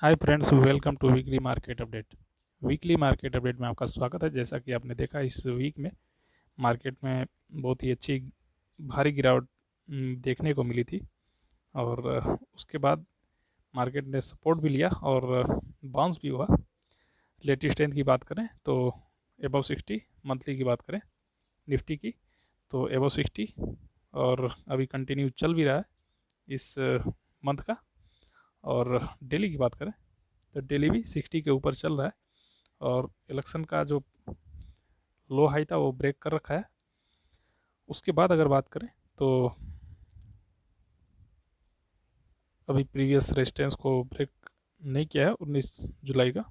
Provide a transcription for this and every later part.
Hi friends, welcome to weekly market update. Weekly market update में आपका स्वागत है। जैसा कि आपने देखा, इस वीक में मार्केट में बहुत ही अच्छी भारी गिरावट देखने को मिली थी। और उसके बाद मार्केट ने सपोर्ट भी लिया और बाउंस भी हुआ। लेटेस्ट स्ट्रेंथ की बात करें तो एबव 60, मंथली की बात करें निफ्टी की तो एबव 60, और अभी कंटिन्यू चल भी रहा है इस मंथ का। और डेली की बात करें तो डेली भी 60 के ऊपर चल रहा है, और इलेक्शन का जो लो हाई था वो ब्रेक कर रखा है। उसके बाद अगर बात करें तो अभी प्रीवियस रेजिस्टेंस को ब्रेक नहीं किया है 19 जुलाई का।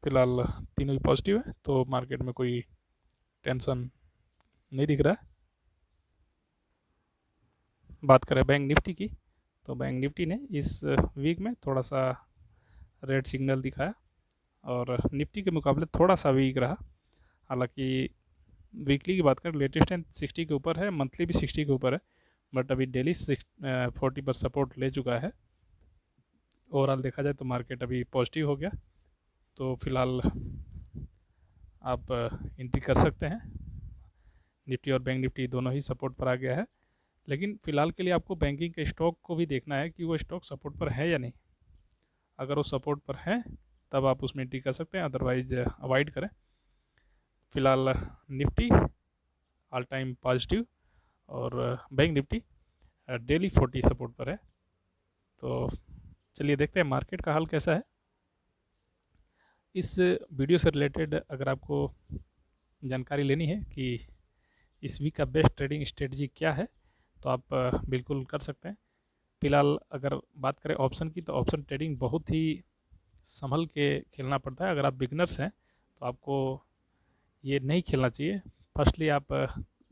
फिलहाल तीनों ही पॉजिटिव है, तो मार्केट में कोई टेंशन नहीं दिख रहा है। बात करें बैंक निफ्टी की तो बैंक निफ्टी ने इस वीक में थोड़ा सा रेड सिग्नल दिखाया और निफ्टी के मुकाबले थोड़ा सा वीक रहा। हालांकि वीकली की बात करें लेटेस्ट है 60 के ऊपर है, मंथली भी 60 के ऊपर है, बट अभी डेली 40 पर सपोर्ट ले चुका है। ओवरऑल देखा जाए तो मार्केट अभी पॉजिटिव हो गया, तो फिलहाल आप एंट्री कर सकते हैं। निफ्टी और बैंक निफ्टी दोनों ही सपोर्ट पर आ गया है, लेकिन फ़िलहाल के लिए आपको बैंकिंग के स्टॉक को भी देखना है कि वो स्टॉक सपोर्ट पर है या नहीं। अगर वो सपोर्ट पर है तब आप उसमें एंट्री कर सकते हैं, अदरवाइज अवॉइड करें। फ़िलहाल निफ्टी ऑल टाइम पॉजिटिव और बैंक निफ्टी डेली 40 सपोर्ट पर है। तो चलिए देखते हैं मार्केट का हाल कैसा है। इस वीडियो से रिलेटेड अगर आपको जानकारी लेनी है कि इस वीक का बेस्ट ट्रेडिंग स्ट्रेटजी क्या है, तो आप बिल्कुल कर सकते हैं। फिलहाल अगर बात करें ऑप्शन की, तो ऑप्शन ट्रेडिंग बहुत ही संभल के खेलना पड़ता है। अगर आप बिगनर्स हैं तो आपको ये नहीं खेलना चाहिए। फर्स्टली आप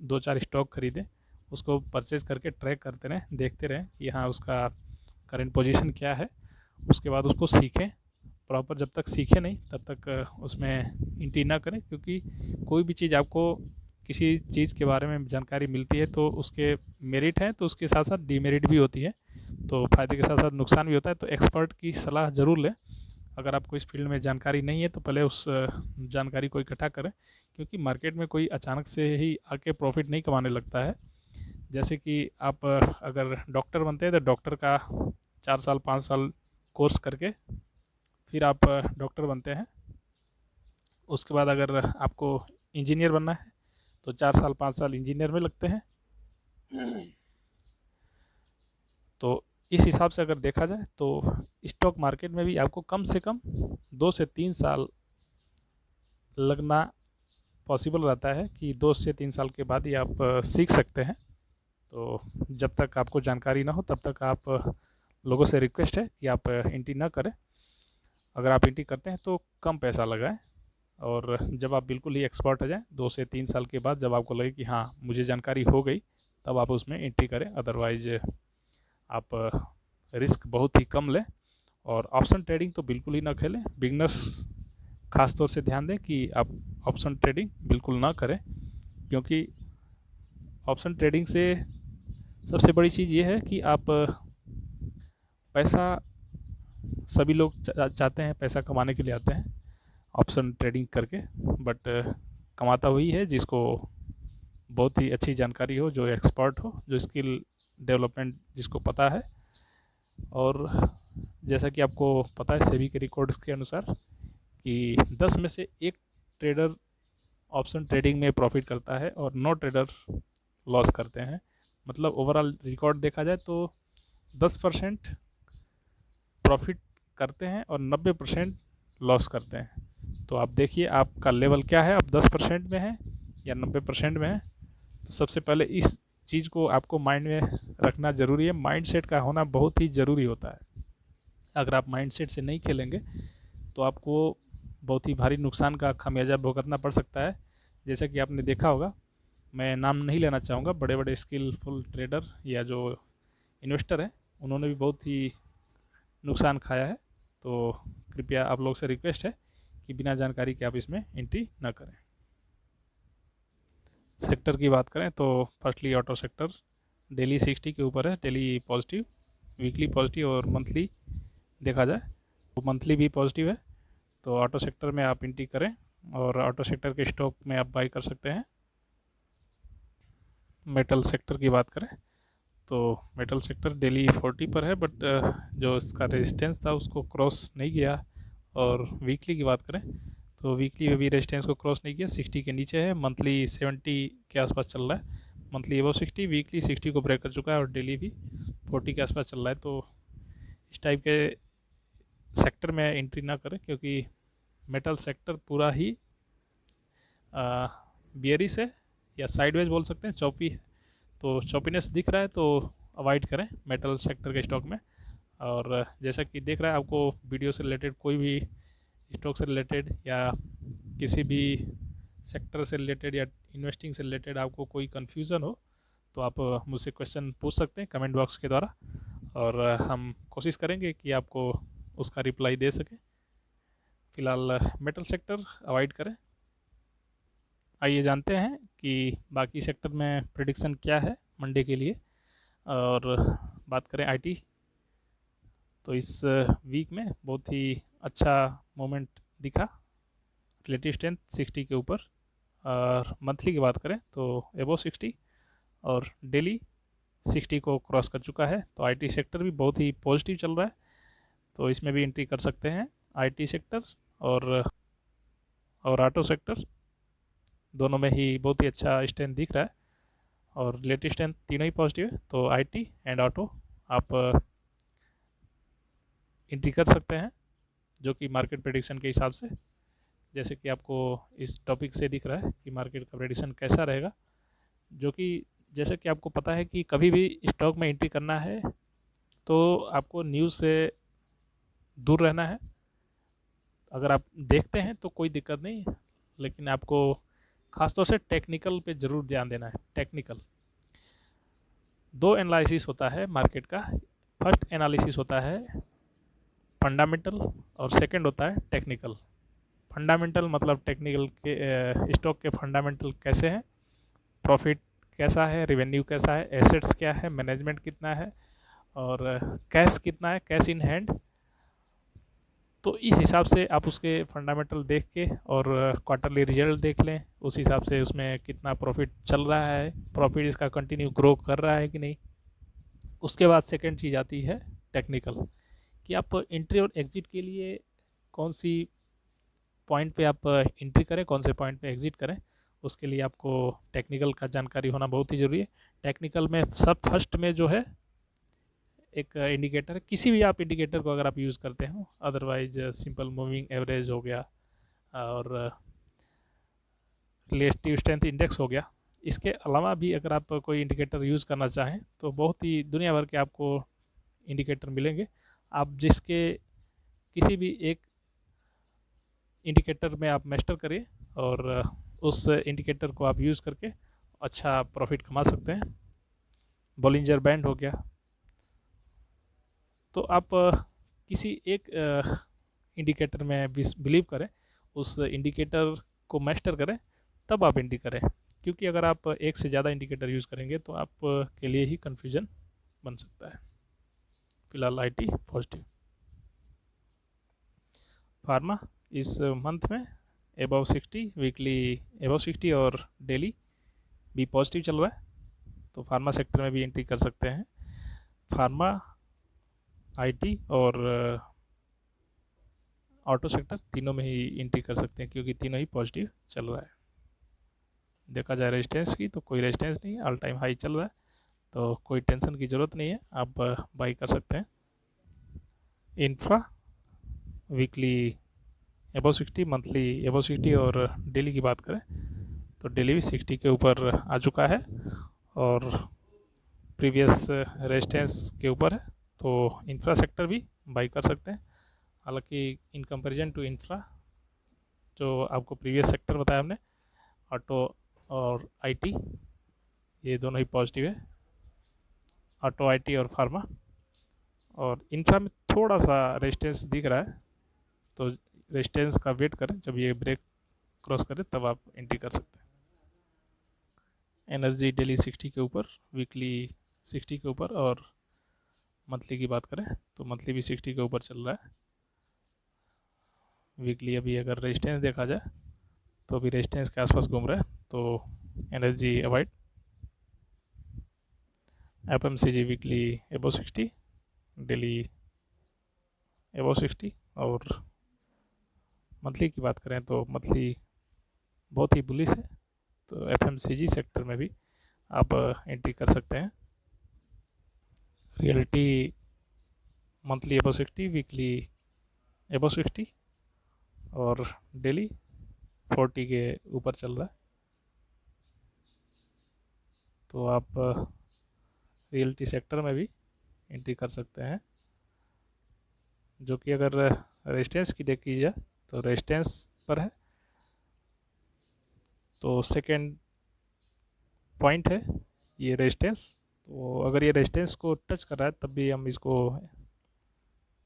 दो चार स्टॉक खरीदें, उसको परचेज करके ट्रैक करते रहें, देखते रहें कि हाँ उसका करंट पोजीशन क्या है। उसके बाद उसको सीखें प्रॉपर। जब तक सीखें नहीं तब तक उसमें एंट्री ना करें, क्योंकि कोई भी चीज़ आपको किसी चीज़ के बारे में जानकारी मिलती है तो उसके मेरिट हैं, तो उसके साथ साथ डीमेरिट भी होती है, तो फ़ायदे के साथ साथ नुकसान भी होता है। तो एक्सपर्ट की सलाह ज़रूर लें। अगर आपको इस फील्ड में जानकारी नहीं है तो पहले उस जानकारी को इकट्ठा करें, क्योंकि मार्केट में कोई अचानक से ही आके प्रॉफिट नहीं कमाने लगता है। जैसे कि आप अगर डॉक्टर बनते हैं तो डॉक्टर का 4 साल 5 साल कोर्स करके फिर आप डॉक्टर बनते हैं। उसके बाद अगर आपको इंजीनियर बनना है तो 4 साल 5 साल इंजीनियर में लगते हैं। तो इस हिसाब से अगर देखा जाए तो स्टॉक मार्केट में भी आपको कम से कम 2 से 3 साल लगना पॉसिबल रहता है, कि 2 से 3 साल के बाद ही आप सीख सकते हैं। तो जब तक आपको जानकारी ना हो तब तक आप लोगों से रिक्वेस्ट है कि आप एंट्री ना करें। अगर आप एंट्री करते हैं तो कम पैसा लगाएं, और जब आप बिल्कुल ही एक्सपर्ट हो जाएं 2 से 3 साल के बाद, जब आपको लगे कि हाँ मुझे जानकारी हो गई, तब आप उसमें एंट्री करें। अदरवाइज आप रिस्क बहुत ही कम लें। और ऑप्शन ट्रेडिंग तो बिल्कुल ही ना खेलें। बिगनर्स खास तौर से ध्यान दें कि आप ऑप्शन ट्रेडिंग बिल्कुल ना करें, क्योंकि ऑप्शन ट्रेडिंग से सबसे बड़ी चीज़ ये है कि आप पैसा, सभी लोग चाहते हैं पैसा कमाने के लिए आते हैं ऑप्शन ट्रेडिंग करके, बट कमाता वही है जिसको बहुत ही अच्छी जानकारी हो, जो एक्सपर्ट हो, जो स्किल डेवलपमेंट जिसको पता है। और जैसा कि आपको पता है सेबी के रिकॉर्ड्स के अनुसार कि 10 में से एक ट्रेडर ऑप्शन ट्रेडिंग में प्रॉफिट करता है और 9 ट्रेडर लॉस करते हैं। मतलब ओवरऑल रिकॉर्ड देखा जाए तो 10% प्रॉफिट करते हैं और 90% लॉस करते हैं। तो आप देखिए आपका लेवल क्या है, आप 10% में है या 90% में है। तो सबसे पहले इस चीज़ को आपको माइंड में रखना ज़रूरी है। माइंडसेट का होना बहुत ही ज़रूरी होता है। अगर आप माइंडसेट से नहीं खेलेंगे तो आपको बहुत ही भारी नुकसान का खामियाजा भुगतना पड़ सकता है। जैसा कि आपने देखा होगा, मैं नाम नहीं लेना चाहूँगा, बड़े बड़े स्किलफुल ट्रेडर या जो इन्वेस्टर हैं उन्होंने भी बहुत ही नुकसान खाया है। तो कृपया आप लोग से रिक्वेस्ट है कि बिना जानकारी के आप इसमें एंट्री ना करें। सेक्टर की बात करें तो फर्स्टली ऑटो सेक्टर डेली 60 के ऊपर है, डेली पॉजिटिव। वीकली पॉजिटिव और मंथली देखा जाए तो मंथली भी पॉजिटिव है। तो ऑटो सेक्टर में आप एंट्री करें और ऑटो सेक्टर के स्टॉक में आप बाई कर सकते हैं। मेटल सेक्टर की बात करें तो मेटल सेक्टर डेली 40 पर है, बट जो इसका रेजिस्टेंस था उसको क्रॉस नहीं किया। और वीकली की बात करें तो वीकली में भी रेजिस्टेंस को क्रॉस नहीं किया, 60 के नीचे है। मंथली 70 के आसपास चल रहा है, मंथली एबव 60, वीकली 60 को ब्रेक कर चुका है और डेली भी 40 के आसपास चल रहा है। तो इस टाइप के सेक्टर में एंट्री ना करें, क्योंकि मेटल सेक्टर पूरा ही बियरिश है या साइडवेज बोल सकते हैं, चौपी है। तो चौपीनेस दिख रहा है तो अवॉइड करें मेटल सेक्टर के स्टॉक में। और जैसा कि देख रहा है आपको वीडियो से रिलेटेड कोई भी स्टॉक से रिलेटेड या किसी भी सेक्टर से रिलेटेड या इन्वेस्टिंग से रिलेटेड आपको कोई कन्फ्यूज़न हो तो आप मुझसे क्वेश्चन पूछ सकते हैं कमेंट बॉक्स के द्वारा, और हम कोशिश करेंगे कि आपको उसका रिप्लाई दे सकें। फ़िलहाल मेटल सेक्टर अवॉइड करें। आइए जानते हैं कि बाकी सेक्टर में प्रेडिक्शन क्या है मंडे के लिए। और बात करें आईटी, तो इस वीक में बहुत ही अच्छा मोमेंट दिखा, रिलेटिव स्ट्रेंथ 60 के ऊपर। और मंथली की बात करें तो एबो 60 और डेली 60 को क्रॉस कर चुका है। तो आईटी सेक्टर भी बहुत ही पॉजिटिव चल रहा है, तो इसमें भी एंट्री कर सकते हैं। आईटी सेक्टर और ऑटो सेक्टर दोनों में ही बहुत ही अच्छा स्ट्रेंथ दिख रहा है, और रिलेटिव स्ट्रेंथ तीनों ही पॉजिटिव है। तो आईटी एंड ऑटो आप एंट्री कर सकते हैं, जो कि मार्केट प्रेडिक्शन के हिसाब से, जैसे कि आपको इस टॉपिक से दिख रहा है कि मार्केट का प्रेडिक्शन कैसा रहेगा। जो कि जैसे कि आपको पता है कि कभी भी स्टॉक में एंट्री करना है तो आपको न्यूज़ से दूर रहना है। अगर आप देखते हैं तो कोई दिक्कत नहीं, लेकिन आपको खासतौर से टेक्निकल पे ज़रूर ध्यान देना है। टेक्निकल दो एनालिसिस होता है मार्केट का। फर्स्ट एनालिसिस होता है फंडामेंटल और सेकंड होता है टेक्निकल। फंडामेंटल मतलब टेक्निकल के स्टॉक के फंडामेंटल कैसे हैं, प्रॉफिट कैसा है, रेवेन्यू कैसा है, एसेट्स क्या है, मैनेजमेंट कितना है, और कैश कितना है, कैश इन हैंड। तो इस हिसाब से आप उसके फंडामेंटल देख के और क्वार्टरली रिजल्ट देख लें, उस हिसाब से उसमें कितना प्रॉफिट चल रहा है, प्रॉफिट इसका कंटिन्यू ग्रो कर रहा है कि नहीं। उसके बाद सेकंड चीज़ आती है टेक्निकल, कि आप एंट्री और एग्जिट के लिए कौन सी पॉइंट पे आप एंट्री करें, कौन से पॉइंट पे एग्जिट करें। उसके लिए आपको टेक्निकल का जानकारी होना बहुत ही ज़रूरी है। टेक्निकल में सब फर्स्ट में जो है एक इंडिकेटर है, किसी भी आप इंडिकेटर को अगर आप यूज़ करते हो, अदरवाइज सिंपल मूविंग एवरेज हो गया और रिलेटिव स्ट्रेंथ इंडेक्स हो गया। इसके अलावा भी अगर आप कोई इंडिकेटर यूज़ करना चाहें तो बहुत ही दुनिया भर के आपको इंडिकेटर मिलेंगे। आप जिसके किसी भी एक इंडिकेटर में आप मास्टर करिए और उस इंडिकेटर को आप यूज़ करके अच्छा प्रॉफिट कमा सकते हैं। बॉलिंजर बैंड हो गया, तो आप किसी एक इंडिकेटर में बिलीव करें, उस इंडिकेटर को मास्टर करें, तब आप एंट्री करें। क्योंकि अगर आप एक से ज़्यादा इंडिकेटर यूज़ करेंगे तो आप के लिए ही कन्फ्यूजन बन सकता है। फिलहाल आईटी पॉजिटिव। फार्मा इस मंथ में एबव 60, वीकली एबव 60 और डेली भी पॉजिटिव चल रहा है, तो फार्मा सेक्टर में भी एंट्री कर सकते हैं। फार्मा, आईटी और ऑटो सेक्टर तीनों में ही एंट्री कर सकते हैं, क्योंकि तीनों ही पॉजिटिव चल रहा है। देखा जाए रेजिस्टेंस की तो कोई रेजिस्टेंस नहीं है, ऑल टाइम हाई चल रहा है, तो कोई टेंशन की ज़रूरत नहीं है, आप बाई कर सकते हैं। Infra weekly above 60, monthly above 60 और डेली की बात करें तो डेली भी 60 के ऊपर आ चुका है और प्रीवियस रेजिस्टेंस के ऊपर है, तो इंफ्रा सेक्टर भी बाई कर सकते हैं। हालांकि इन कंपैरिजन टू इंफ्रा, जो आपको प्रीवियस सेक्टर बताया हमने, ऑटो और आईटी ये दोनों ही पॉजिटिव है, ऑटो, आईटी और फार्मा। और इंफ्रा में थोड़ा सा रेजिस्टेंस दिख रहा है, तो रेजिस्टेंस का वेट करें, जब ये ब्रेक क्रॉस करे तब आप एंट्री कर सकते हैं। एनर्जी डेली 60 के ऊपर, वीकली 60 के ऊपर और मंथली की बात करें तो मंथली भी 60 के ऊपर चल रहा है। वीकली अभी अगर रेजिस्टेंस देखा जाए तो अभी रेजिस्टेंस के आसपास घूम रहा है, तो एनर्जी अवॉइड। FMCG वीकली एबो 60, डेली एबो 60, और मंथली की बात करें तो मंथली बहुत ही बुलिश है। तो FMCG सेक्टर में भी आप एंट्री कर सकते हैं। रियलिटी मंथली एबो 60, वीकली एबो 60, और डेली 40 के ऊपर चल रहा है। तो आप रियलिटी सेक्टर में भी एंट्री कर सकते हैं, जो कि अगर रेजिस्टेंस की देखी जाए तो रेजिस्टेंस पर है। तो सेकेंड पॉइंट है ये रेजिस्टेंस। तो अगर ये रेजिस्टेंस को टच कर रहा है तब भी हम इसको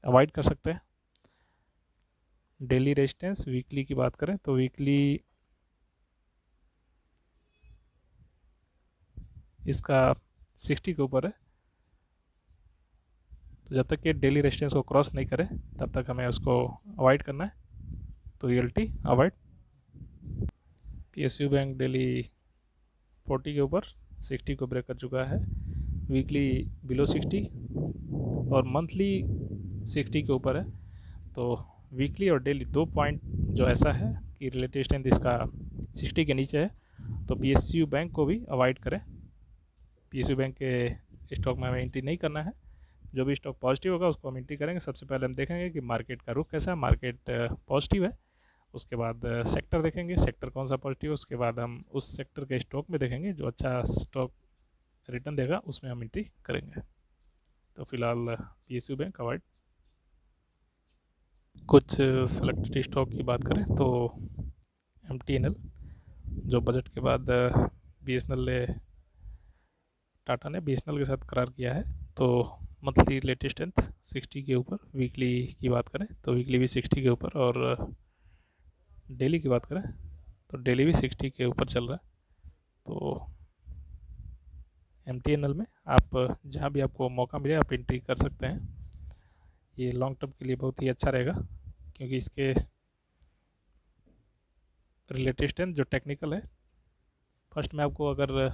अवॉइड कर सकते हैं। डेली रेजिस्टेंस वीकली की बात करें तो वीकली इसका 60 के ऊपर है। तो जब तक ये डेली रेजिस्टेंस को क्रॉस नहीं करे तब तक हमें उसको अवॉइड करना है। तो reality avoid. PSU bank daily 40 के ऊपर 60 को ब्रेक कर चुका है, वीकली बिलो 60 और मंथली 60 के ऊपर है। तो वीकली और डेली दो पॉइंट जो ऐसा है कि रिलेटिव स्ट्रेंथ इसका 60 के नीचे है, तो PSU बैंक को भी अवॉइड करें। PSU बैंक के स्टॉक में हमें एंट्री नहीं करना है। जो भी स्टॉक पॉजिटिव होगा उसको हम एंट्री करेंगे। सबसे पहले हम देखेंगे कि मार्केट का रुख कैसा है। मार्केट पॉजिटिव है, उसके बाद सेक्टर देखेंगे, सेक्टर कौन सा पॉजिटिव है, उसके बाद हम उस सेक्टर के स्टॉक में देखेंगे जो अच्छा स्टॉक रिटर्न देगा उसमें हम एंट्री करेंगे। तो फिलहाल PSU बैंक अवॉइड। कुछ सेलेक्टेड स्टॉक की बात करें तो MTNL, जो बजट के बाद BSNL ने टाटा ने BSNL के साथ करार किया है। तो मंथली रिलेटिव स्ट्रेंथ 60 के ऊपर, वीकली की बात करें तो वीकली भी 60 के ऊपर, और डेली की बात करें तो डेली भी 60 के ऊपर चल रहा है। तो MTNL में आप जहाँ भी आपको मौका मिले आप एंट्री कर सकते हैं। ये लॉन्ग टर्म के लिए बहुत ही अच्छा रहेगा, क्योंकि इसके रिलेटिव स्ट्रेंथ जो टेक्निकल है, फर्स्ट में आपको अगर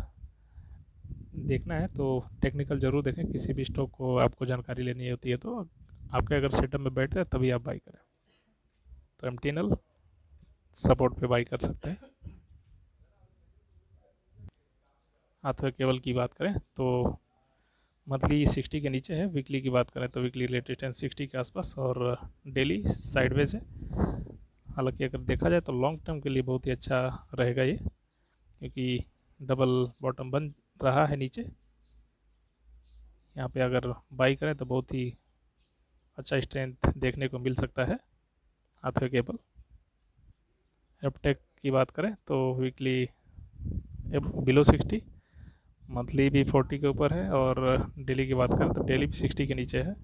देखना है तो टेक्निकल ज़रूर देखें। किसी भी स्टॉक को आपको जानकारी लेनी होती है तो आपके अगर सेटअप में बैठता है तभी आप बाई करें। तो MTNL सपोर्ट पे बाई कर सकते हैं। हाथवे केबल की बात करें तो मंथली 60 के नीचे है, वीकली की बात करें तो वीकली रिलेटिव स्ट्रेंथ 60 के आसपास, और डेली साइडवेज है। हालांकि अगर देखा जाए तो लॉन्ग टर्म के लिए बहुत ही अच्छा रहेगा ये, क्योंकि डबल बॉटम बन रहा है नीचे। यहाँ पे अगर बाई करें तो बहुत ही अच्छा स्ट्रेंथ देखने को मिल सकता है हाथवे केबल। एपटेक की बात करें तो वीकली बिलो 60, मंथली भी 40 के ऊपर है, और डेली की बात करें तो डेली भी 60 के नीचे है।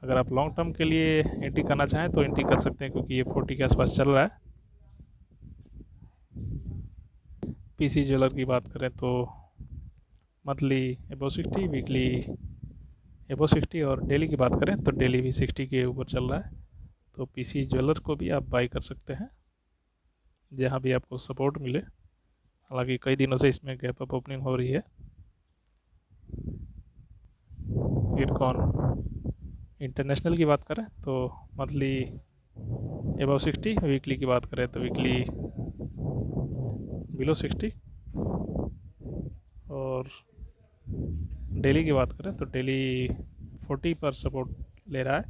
अगर आप लॉन्ग टर्म के लिए एंट्री करना चाहें तो एंट्री कर सकते हैं, क्योंकि ये 40 के आसपास चल रहा है। PC ज्वेलर की बात करें तो मंथली एबो 60, वीकली एबो 60, और डेली की बात करें तो डेली भी 60 के ऊपर चल रहा है। तो PC ज्वेलर को भी आप बाई कर सकते हैं जहाँ भी आपको सपोर्ट मिले। हालांकि कई दिनों से इसमें गैप अप ओपनिंग हो रही है। इरकॉन इंटरनेशनल की बात करें तो मंथली एबव 60, वीकली की बात करें तो वीकली बिलो 60, और डेली की बात करें तो डेली 40 पर सपोर्ट ले रहा है।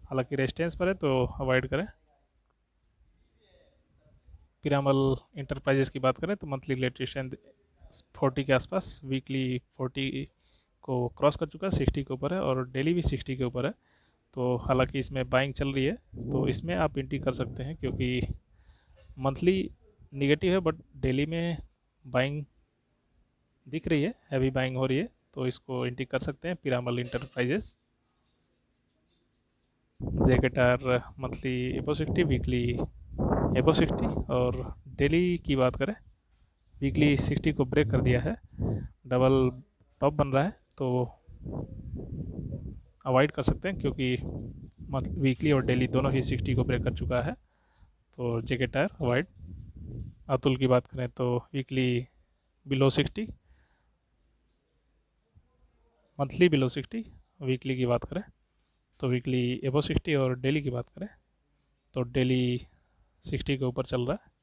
हालांकि रेजिस्टेंस पर है तो अवॉइड करें। पिरामल इंटरप्राइजेस की बात करें तो मंथली रिलेटिव स्ट्रेंथ 40 के आसपास, वीकली 40 को क्रॉस कर चुका है, 60 के ऊपर है, और डेली भी 60 के ऊपर है। तो हालांकि इसमें बाइंग चल रही है तो इसमें आप एंट्री कर सकते हैं, क्योंकि मंथली निगेटिव है बट डेली में बाइंग दिख रही है, हैवी बाइंग हो रही है, तो इसको एंट्री कर सकते हैं। पिरामल इंटरप्राइजेस। जेकेटार मंथली एबो 60, वीकली एबो 60, और डेली की बात करें वीकली 60 को ब्रेक कर दिया है, डबल टॉप बन रहा है। तो अवॉइड कर सकते हैं, क्योंकि मतलब वीकली और डेली दोनों ही 60 को ब्रेक कर चुका है। तो जेके टायर अवॉइड। अतुल की बात करें तो weekly below 60, monthly below 60। Weekly की बात करें तो वीकली एबो 60, और डेली की बात करें तो डेली 60 के ऊपर चल रहा है।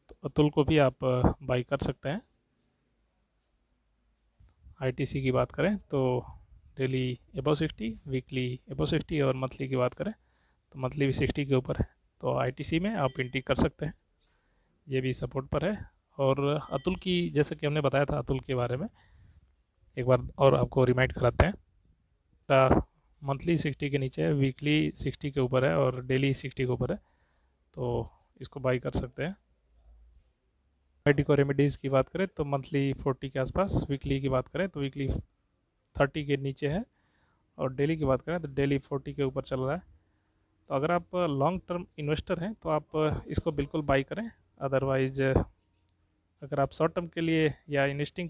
तो अतुल को भी आप बाई कर सकते हैं। आईटीसी की बात करें तो डेली एबो 60, वीकली एबो 60, और मंथली की बात करें तो मंथली भी 60 के ऊपर है। तो आईटीसी में आप एंट्री कर सकते हैं, ये भी सपोर्ट पर है। और अतुल की, जैसे कि हमने बताया था अतुल के बारे में, एक बार और आपको रिमाइंड कराते हैं। मंथली 60 के नीचे है, वीकली 60 के ऊपर है, और डेली 60 के ऊपर है। तो इसको बाई कर सकते हैं। मेडिको रेमेडीज़ की बात करें तो मंथली 40 के आसपास, वीकली की बात करें तो वीकली 30 के नीचे है, और डेली की बात करें तो डेली 40 के ऊपर चल रहा है। तो अगर आप लॉन्ग टर्म इन्वेस्टर हैं तो आप इसको बिल्कुल बाई करें। अदरवाइज अगर आप शॉर्ट टर्म के लिए या इन्वेस्टिंग,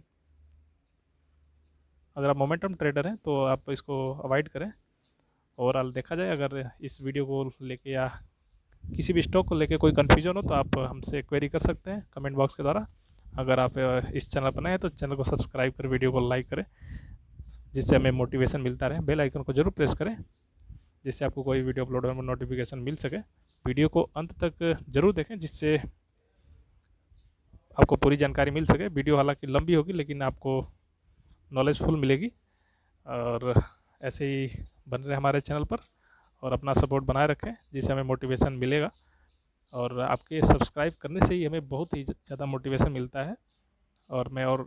अगर आप मोमेंटम ट्रेडर हैं तो आप इसको अवॉइड करें। ओवरऑल देखा जाए, अगर इस वीडियो को लेके या किसी भी स्टॉक को लेके कोई कन्फ्यूजन हो तो आप हमसे क्वेरी कर सकते हैं कमेंट बॉक्स के द्वारा। अगर आप इस चैनल पर नए हैं तो चैनल को सब्सक्राइब कर वीडियो को लाइक करें, जिससे हमें मोटिवेशन मिलता रहे। बेल आइकन को जरूर प्रेस करें, जिससे आपको कोई वीडियो अपलोड होने में नोटिफिकेशन मिल सके। वीडियो को अंत तक जरूर देखें, जिससे आपको पूरी जानकारी मिल सके। वीडियो हालांकि लंबी होगी, लेकिन आपको नॉलेजफुल मिलेगी। और ऐसे ही बन रहे हमारे चैनल पर, और अपना सपोर्ट बनाए रखें, जिससे हमें मोटिवेशन मिलेगा। और आपके सब्सक्राइब करने से ही हमें बहुत ही ज़्यादा मोटिवेशन मिलता है, और मैं और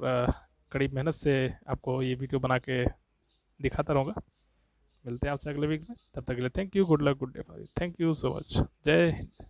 कड़ी मेहनत से आपको ये वीडियो बना के दिखाता रहूँगा। मिलते हैं आपसे अगले वीक में, तब तक के लिए thank you, good luck, good day for you, thank you so much, जय हिंद।